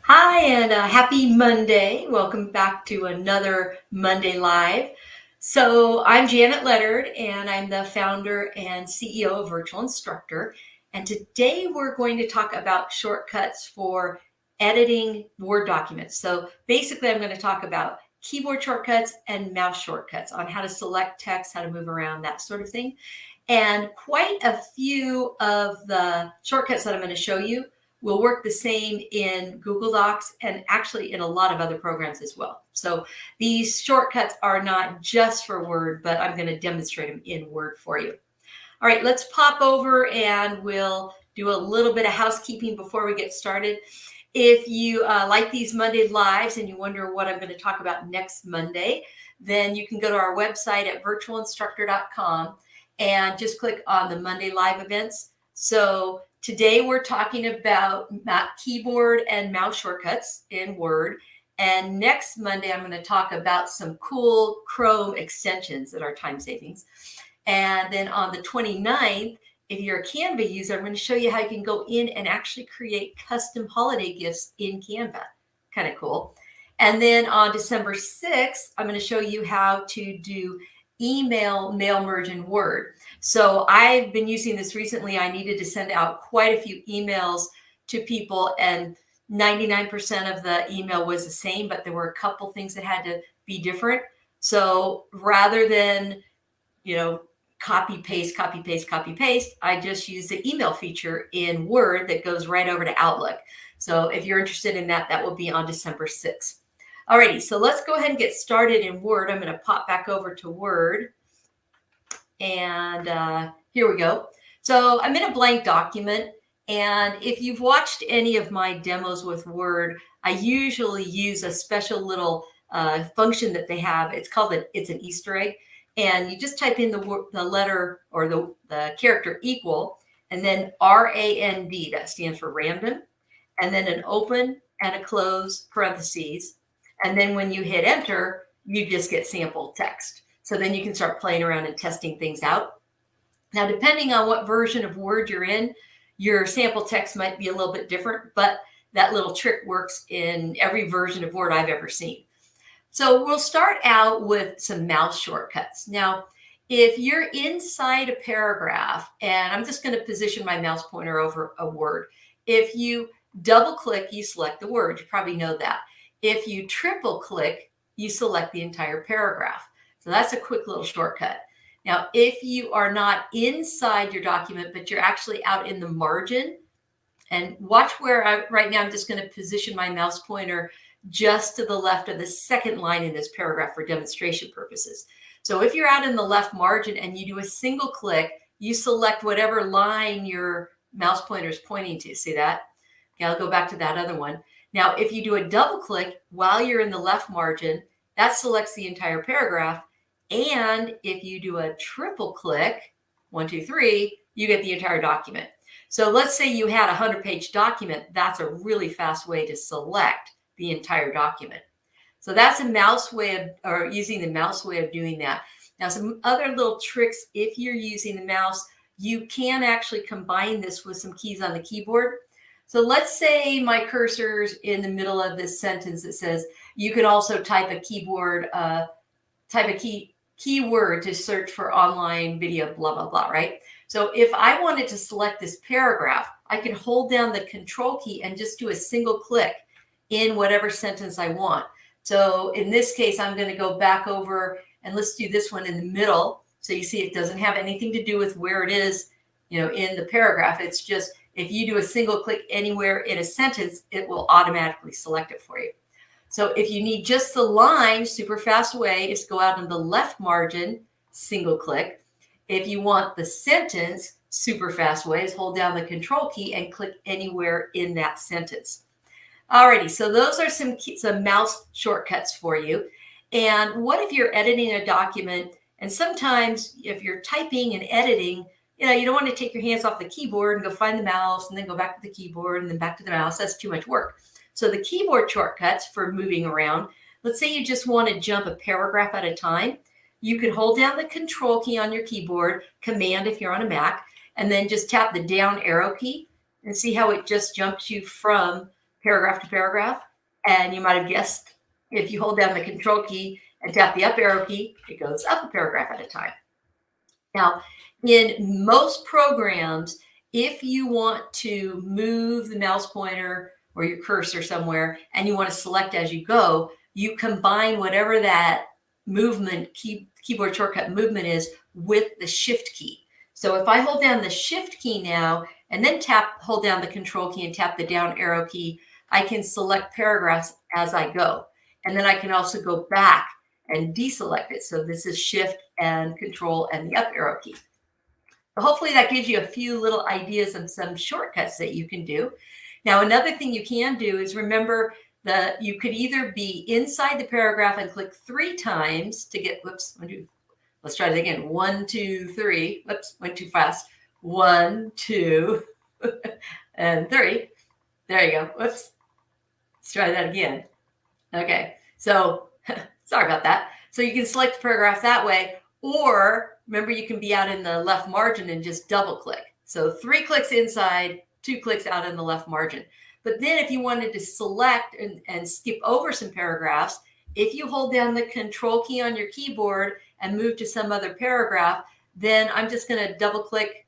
Hi, and happy Monday. Welcome back to another Monday Live. So, I'm Janet Leonard, and I'm the founder and CEO of Virtual Instructor. And today we're going to talk about shortcuts for editing Word documents. So, basically, I'm going to talk about keyboard shortcuts and mouse shortcuts on how to select text, how to move around, that sort of thing. And quite a few of the shortcuts that I'm going to show you will work the same in Google Docs and actually in a lot of other programs as well. So these shortcuts are not just for Word, but I'm going to demonstrate them in Word for you. All right, let's pop over and we'll do a little bit of housekeeping before we get started. If you like these Monday Lives and you wonder what I'm going to talk about next Monday, then you can go to our website at virtualinstructor.com and just click on the Monday Live events. So today we're talking about keyboard and mouse shortcuts in Word. And next Monday, I'm going to talk about some cool Chrome extensions that are time savings. And then on the 29th, if you're a Canva user, I'm going to show you how you can go in and actually create custom holiday gifts in Canva. Kind of cool. And then on December 6th, I'm going to show you how to do email mail merge in Word. So I've been using this recently. I needed to send out quite a few emails to people, and 99% of the email was the same, but there were a couple things that had to be different. So rather than, copy, paste, copy, paste, copy, paste, I just use the email feature in Word that goes right over to Outlook. So if you're interested in that, that will be on December 6th. Alrighty, so let's go ahead and get started in Word. I'm going to pop back over to Word. And here we go. So I'm in a blank document. And if you've watched any of my demos with Word, I usually use a special little function that they have. It's called it's an Easter egg. And you just type in the letter or the character equal, and then RAND, that stands for random, and then an open and a close parentheses. And then when you hit enter, you just get sample text. So then you can start playing around and testing things out. Now, depending on what version of Word you're in, your sample text might be a little bit different, but that little trick works in every version of Word I've ever seen. So we'll start out with some mouse shortcuts. Now, if you're inside a paragraph, and I'm just going to position my mouse pointer over a word. If you double click, you select the word. You probably know that. If you triple click, you select the entire paragraph. So that's a quick little shortcut. Now, if you are not inside your document, but you're actually out in the margin, and watch where right now I'm just going to position my mouse pointer just to the left of the second line in this paragraph for demonstration purposes. So if you're out in the left margin and you do a single click, you select whatever line your mouse pointer is pointing to. See that? Okay, I'll go back to that other one. Now, if you do a double click while you're in the left margin, that selects the entire paragraph. And if you do a triple click, 1, 2, 3, you get the entire document. So let's say you had a 100-page document. That's a really fast way to select the entire document. So that's a mouse way of, or using the mouse way of doing that. Now, some other little tricks, if you're using the mouse, you can actually combine this with some keys on the keyboard. So let's say my cursor's in the middle of this sentence that says, you can also type a keyword to search for online video, blah, blah, blah, right? So if I wanted to select this paragraph, I can hold down the control key and just do a single click in whatever sentence I want. So in this case, I'm going to go back over and let's do this one in the middle. So you see it doesn't have anything to do with where it is, in the paragraph. It's just if you do a single click anywhere in a sentence, it will automatically select it for you. So if you need just the line, super fast way is go out in the left margin, single click. If you want the sentence, super fast way is hold down the control key and click anywhere in that sentence. Alrighty, so those are some mouse shortcuts for you. And what if you're editing a document, and sometimes if you're typing and editing, you don't want to take your hands off the keyboard and go find the mouse and then go back to the keyboard and then back to the mouse. That's too much work. So the keyboard shortcuts for moving around, let's say you just want to jump a paragraph at a time. You can hold down the control key on your keyboard, command if you're on a Mac, and then just tap the down arrow key and see how it just jumps you from paragraph to paragraph. And you might have guessed, if you hold down the control key and tap the up arrow key, it goes up a paragraph at a time. Now, in most programs, if you want to move the mouse pointer or your cursor somewhere and you want to select as you go, you combine whatever that movement keyboard shortcut movement is with the shift key. So if I hold down the shift key now and then hold down the control key and tap the down arrow key, I can select paragraphs as I go. And then I can also go back and deselect it. So this is shift and control and the up arrow key. So hopefully that gives you a few little ideas of some shortcuts that you can do. Now, another thing you can do is remember that you could either be inside the paragraph and click 3 times to get, whoops, let's try it again. 1, 2, 3. Whoops, went too fast. 1, 2, and 3. There you go. Whoops. Let's try that again. Okay. So sorry about that. So you can select the paragraph that way, or remember you can be out in the left margin and just double click. So 3 clicks inside, 2 clicks out in the left margin. But then if you wanted to select and skip over some paragraphs, if you hold down the control key on your keyboard and move to some other paragraph, then I'm just going to double click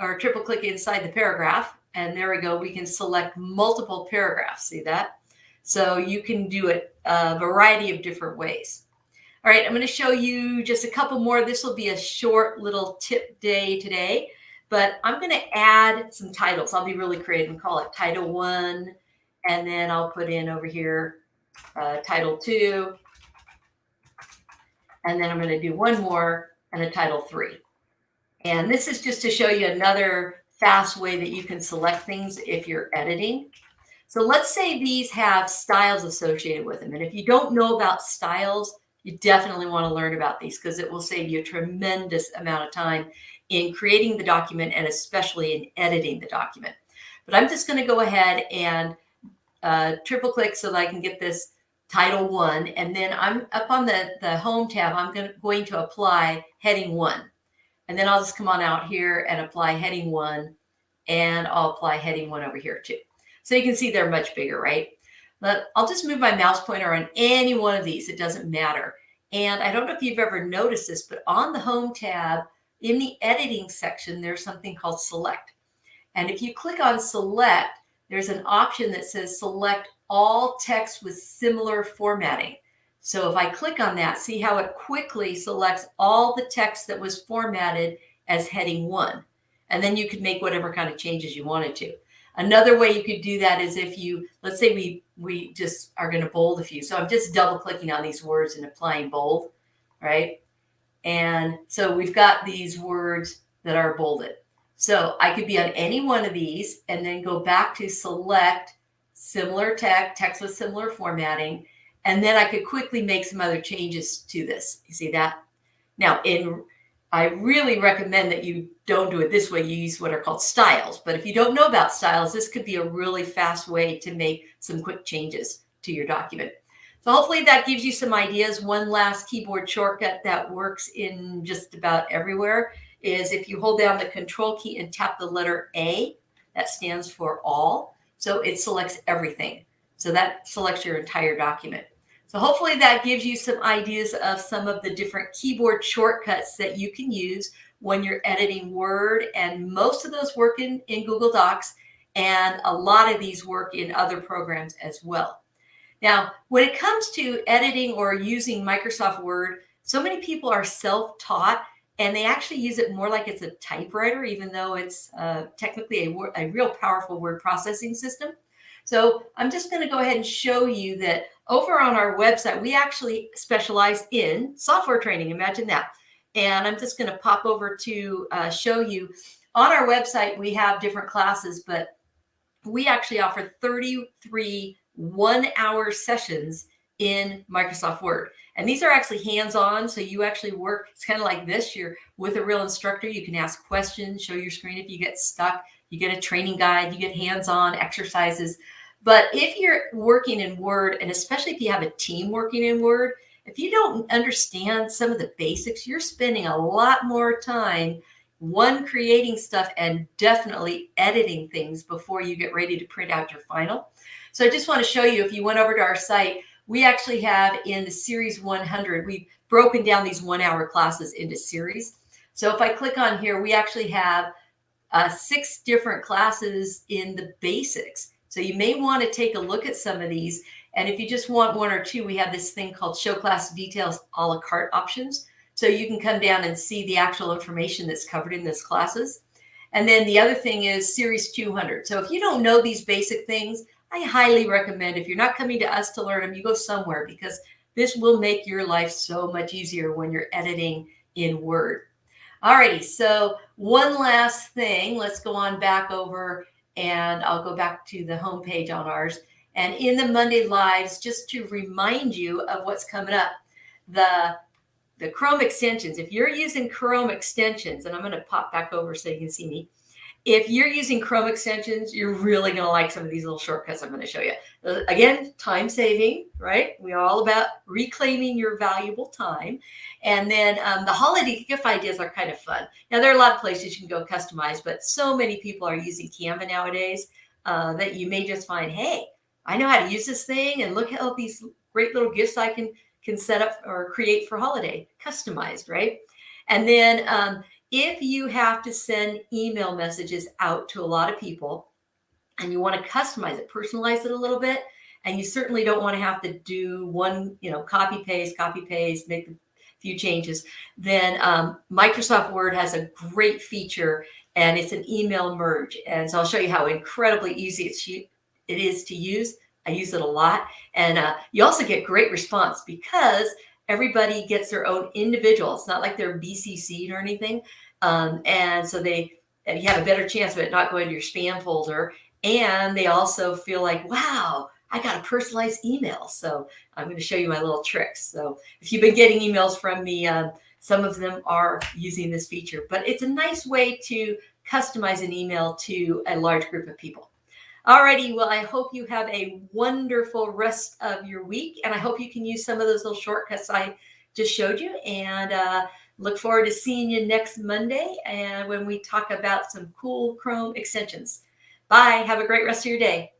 or triple click inside the paragraph. And there we go. We can select multiple paragraphs. See that? So you can do it a variety of different ways. All right, I'm going to show you just a couple more. This will be a short little tip day today, but I'm going to add some titles. I'll be really creative and call it Title 1, and then I'll put in over here Title 2, and then I'm going to do one more and a Title 3. And this is just to show you another fast way that you can select things if you're editing. So let's say these have styles associated with them. And if you don't know about styles, you definitely want to learn about these because it will save you a tremendous amount of time in creating the document and especially in editing the document. But I'm just going to go ahead and triple click so that I can get this Title 1. And then I'm up on the Home tab. I'm going to apply Heading 1. And then I'll just come on out here and apply Heading 1. And I'll apply Heading 1 over here too. So you can see they're much bigger, right? But I'll just move my mouse pointer on any one of these. It doesn't matter. And I don't know if you've ever noticed this, but on the Home tab, in the editing section, there's something called Select. And if you click on Select, there's an option that says Select all text with similar formatting. So if I click on that, see how it quickly selects all the text that was formatted as Heading 1. And then you could make whatever kind of changes you wanted to. Another way you could do that is if you, let's say we just are going to bold a few. So I'm just double clicking on these words and applying bold, right? And so we've got these words that are bolded. So I could be on any one of these and then go back to select similar text with similar formatting. And then I could quickly make some other changes to this. You see that? Now, I really recommend that you don't do it this way. You use what are called styles. But if you don't know about styles, this could be a really fast way to make some quick changes to your document. So hopefully that gives you some ideas. One last keyboard shortcut that works in just about everywhere is if you hold down the control key and tap the letter A, that stands for all. So it selects everything. So that selects your entire document. So hopefully that gives you some ideas of some of the different keyboard shortcuts that you can use when you're editing Word. And most of those work in Google Docs, and a lot of these work in other programs as well. Now, when it comes to editing or using Microsoft Word, so many people are self-taught and they actually use it more like it's a typewriter, even though it's technically a real powerful word processing system. So I'm just going to go ahead and show you that over on our website, we actually specialize in software training. Imagine that. And I'm just going to pop over to show you. On our website, we have different classes, but we actually offer 33 one-hour sessions in Microsoft Word. And these are actually hands-on, so you actually work, it's kind of like this, you're with a real instructor, you can ask questions, show your screen if you get stuck, you get a training guide, you get hands-on exercises. But if you're working in Word, and especially if you have a team working in Word, if you don't understand some of the basics, you're spending a lot more time one, creating stuff, and definitely editing things before you get ready to print out your final. So I just want to show you, if you went over to our site, we actually have in the series 100, we've broken down these 1-hour classes into series. So if I click on here, we actually have 6 different classes in the basics. So you may want to take a look at some of these. And if you just want 1 or 2, we have this thing called Show Class Details a la carte options. So you can come down and see the actual information that's covered in those classes. And then the other thing is Series 200. So if you don't know these basic things, I highly recommend, if you're not coming to us to learn them, you go somewhere, because this will make your life so much easier when you're editing in Word. Alrighty, so one last thing. Let's go on back over, and I'll go back to the home page on ours. And in the Monday Lives, just to remind you of what's coming up, the Chrome extensions. If you're using Chrome extensions, and I'm going to pop back over so you can see me. If you're using Chrome extensions, you're really going to like some of these little shortcuts I'm going to show you. Again, time saving, right? We're all about reclaiming your valuable time. And then the holiday gift ideas are kind of fun. Now, there are a lot of places you can go customize, but so many people are using Canva nowadays that you may just find, hey, I know how to use this thing, and look at all these great little gifts I can set up or create for holiday, customized, right? And then if you have to send email messages out to a lot of people and you want to customize it, personalize it a little bit, and you certainly don't want to have to do one, copy, paste, make a few changes, then Microsoft Word has a great feature, and it's an email merge. And so I'll show you how incredibly easy it is to use. I use it a lot. And you also get great response because everybody gets their own individual. It's not like they're BCC'd or anything. And so you have a better chance of it not going to your spam folder. And they also feel like, wow, I got a personalized email. So I'm going to show you my little tricks. So if you've been getting emails from me, some of them are using this feature. But it's a nice way to customize an email to a large group of people. Alrighty, well, I hope you have a wonderful rest of your week, and I hope you can use some of those little shortcuts I just showed you, and look forward to seeing you next Monday and when we talk about some cool Chrome extensions. Bye. Have a great rest of your day.